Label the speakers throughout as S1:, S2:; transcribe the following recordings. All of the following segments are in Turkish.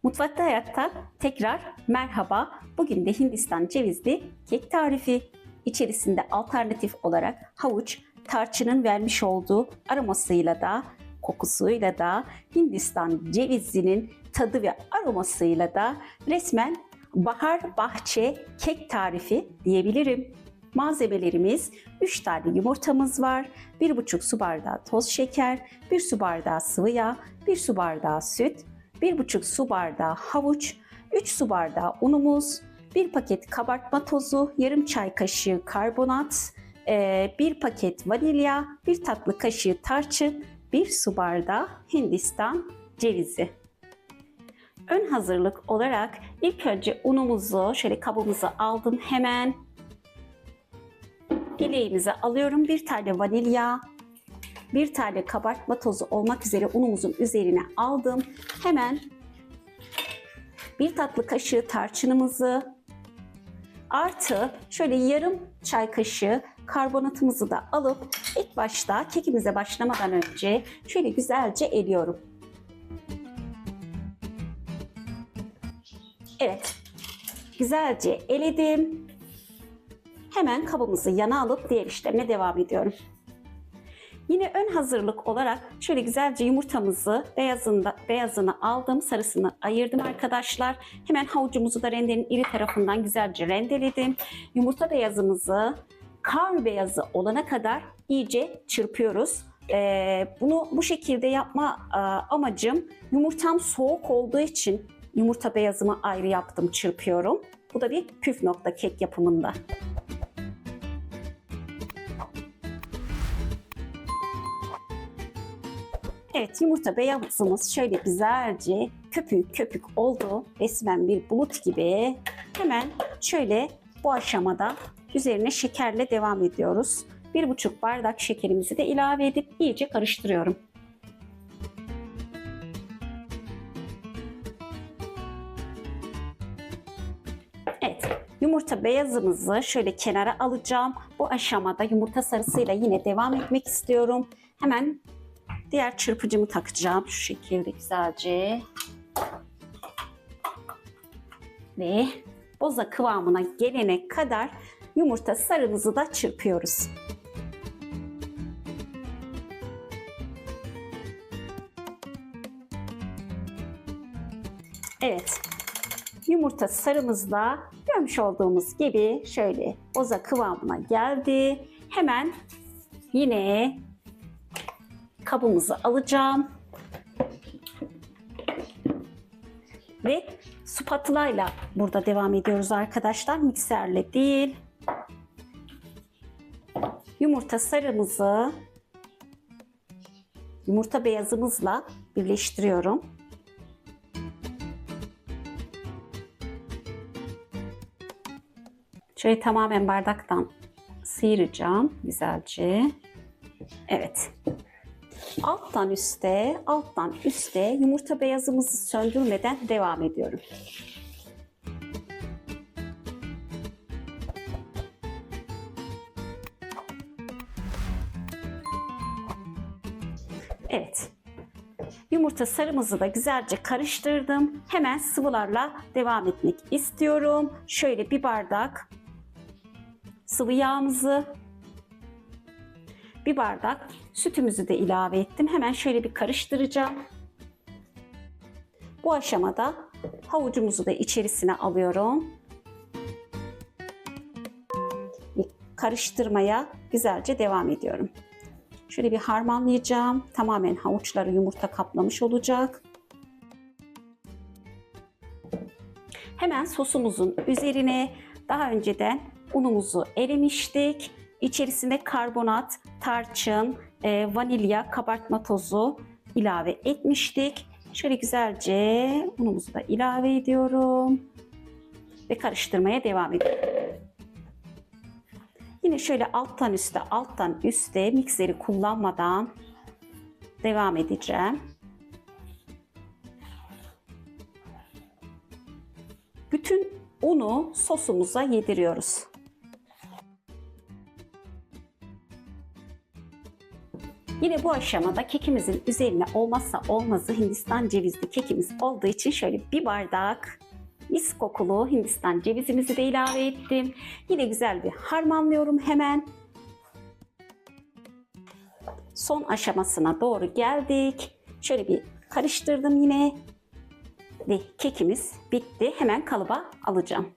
S1: Mutfakta Hayatta tekrar merhaba. Bugün de Hindistan cevizli kek tarifi. İçerisinde alternatif olarak havuç, tarçının vermiş olduğu aromasıyla da, kokusuyla da, Hindistan cevizinin tadı ve aromasıyla da resmen bahar bahçe kek tarifi diyebilirim. Malzemelerimiz 3 tane yumurtamız var, 1,5 su bardağı toz şeker, 1 su bardağı sıvı yağ, 1 su bardağı süt, 1,5 su bardağı havuç, 3 su bardağı unumuz, 1 paket kabartma tozu, yarım çay kaşığı karbonat, 1 paket vanilya, 1 tatlı kaşığı tarçın, 1 su bardağı Hindistan cevizi. Ön hazırlık olarak ilk önce unumuzu şöyle kabımıza aldım hemen. Eleğimize alıyorum. 1 tane vanilya, 1 tane kabartma tozu olmak üzere unumuzun üzerine aldım. Hemen 1 tatlı kaşığı tarçınımızı artı şöyle yarım çay kaşığı karbonatımızı da alıp ilk başta kekimize başlamadan önce şöyle güzelce eliyorum. Evet, güzelce eledim. Hemen kabımızı yana alıp diğer işlemine devam ediyorum. Yine ön hazırlık olarak şöyle güzelce yumurtamızı beyazını aldım, sarısını ayırdım arkadaşlar. Hemen havucumuzu da rendenin iri tarafından güzelce rendeledim. Yumurta beyazımızı kar beyazı olana kadar iyice çırpıyoruz. Bunu bu şekilde yapma amacım yumurtam soğuk olduğu için yumurta beyazımı ayrı yaptım, çırpıyorum. Bu da bir püf nokta kek yapımında. Evet, yumurta beyazımız şöyle güzelce köpük köpük oldu. Resmen bir bulut gibi. Hemen şöyle bu aşamada üzerine şekerle devam ediyoruz. 1,5 bardak şekerimizi de ilave edip iyice karıştırıyorum. Evet, yumurta beyazımızı şöyle kenara alacağım. Bu aşamada yumurta sarısıyla yine devam etmek istiyorum. Hemen diğer çırpıcımı takacağım şu şekilde güzelce. Ve boza kıvamına gelene kadar yumurta sarımızı da çırpıyoruz. Evet, yumurta sarımız da görmüş olduğumuz gibi şöyle boza kıvamına geldi. Hemen yine kabımızı alacağım ve spatula ile burada devam ediyoruz arkadaşlar, mikserle değil. Yumurta sarımızı yumurta beyazımızla birleştiriyorum. Şöyle tamamen bardaktan sıyıracağım güzelce. Evet. Alttan üste yumurta beyazımızı söndürmeden devam ediyorum. Evet. Yumurta sarımızı da güzelce karıştırdım. Hemen sıvılarla devam etmek istiyorum. Şöyle 1 bardak sıvı yağımızı, 1 bardak sütümüzü de ilave ettim. Hemen şöyle bir karıştıracağım. Bu aşamada havucumuzu da içerisine alıyorum. Karıştırmaya güzelce devam ediyorum. Şöyle bir harmanlayacağım. Tamamen havuçları yumurta kaplamış olacak. Hemen sosumuzun üzerine daha önceden unumuzu erimiştik. İçerisine karbonat, tarçın, vanilya, kabartma tozu ilave etmiştik. Şöyle güzelce unumuzu da ilave ediyorum ve karıştırmaya devam ediyorum. Yine şöyle alttan üste mikseri kullanmadan devam edeceğim. Bütün unu sosumuza yediriyoruz. Yine bu aşamada kekimizin üzerine olmazsa olmazı Hindistan cevizli kekimiz olduğu için şöyle bir bardak mis kokulu Hindistan cevizimizi de ilave ettim. Yine güzel bir harmanlıyorum hemen. Son aşamasına doğru geldik. Şöyle bir karıştırdım yine. Ve kekimiz bitti. Hemen kalıba alacağım.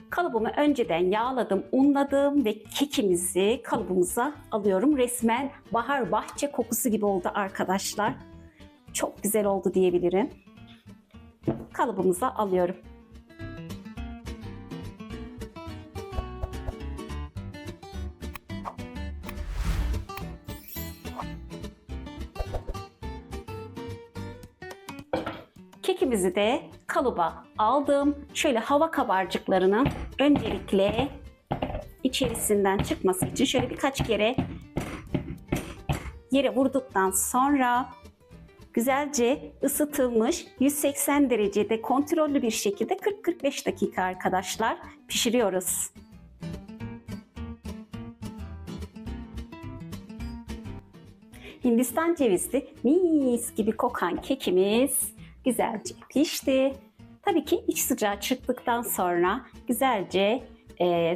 S1: Kalıbımı önceden yağladım, unladım ve kekimizi kalıbımıza alıyorum. Resmen bahar bahçe kokusu gibi oldu arkadaşlar. Çok güzel oldu diyebilirim. Kalıbımıza alıyorum. Kekimizi de kalıba aldım. Şöyle hava kabarcıklarının öncelikle içerisinden çıkması için şöyle birkaç kere yere vurduktan sonra güzelce ısıtılmış 180 derecede kontrollü bir şekilde 40-45 dakika arkadaşlar pişiriyoruz. Hindistan cevizli mis gibi kokan kekimiz güzelce pişti. Tabii ki iç sıcağı çıktıktan sonra güzelce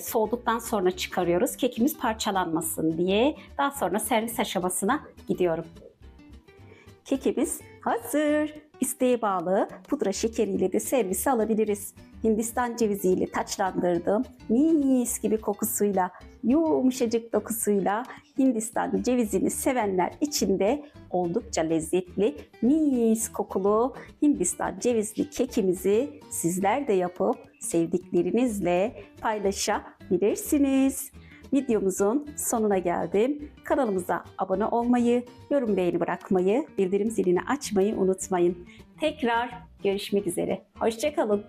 S1: soğuduktan sonra çıkarıyoruz. Kekimiz parçalanmasın diye. Daha sonra servis aşamasına gidiyorum. Kekimiz hazır. İsteğe bağlı pudra şekeriyle de servise alabiliriz. Hindistan ceviziyle taçlandırdım. Mis gibi kokusuyla, yumuşacık dokusuyla Hindistan cevizini sevenler için de oldukça lezzetli, mis kokulu Hindistan cevizli kekimizi sizler de yapıp sevdiklerinizle paylaşabilirsiniz. Videomuzun sonuna geldim. Kanalımıza abone olmayı, yorum beğeni bırakmayı, bildirim zilini açmayı unutmayın. Tekrar görüşmek üzere. Hoşça kalın.